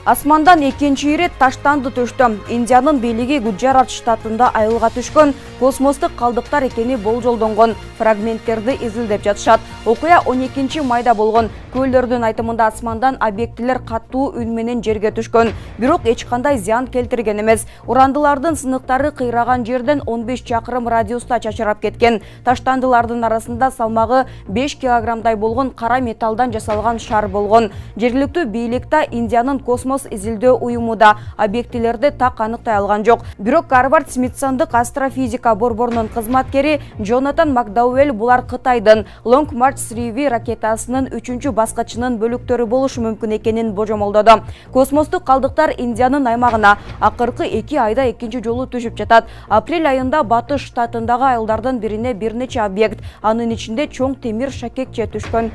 Асмандан экинчи ирет таштанды түштү. Индиянын бийлиги Гуджарат штатында айылга түшкөн космостук калдыктар экени болжолдонгон фрагменттерди изилдеп жатышат. Окуя 12 майда болгон. Көөлдөрдүн айтымында асмандан объектилер катуу үн менен жерге түшкөн. Бирок эч кандай зыян келтирген эмес. Урандылардын сыныктары кыйраган жерден 15 чакырым радиуста чачырап кеткен. Таштандылардын арасында салмагы 5 килограммдай болгон кара металлдан жасалган шар болгон. Жергиликтүү бийликте Индиянын космос изилдөө уюму да объектилерди так аныктай алган жок. Бирок Гарвард Смитсондук астрофизика борборунун кызматкери Джонатан Макдауэлл булар Кытайдын Long March 3V ракетасынын 3-чү баскычынын бөлүктөрү болушу мүмкүн экенин божомолдоду. Космостук калдыктар Индиянын аймагына акыркы 2 айда экинчи жолу түшүп жатат. Апрель айында Батыш штатындагы айылдардын бирине бир нече объект, анын ичинде чоң темир шакекче түшкөн.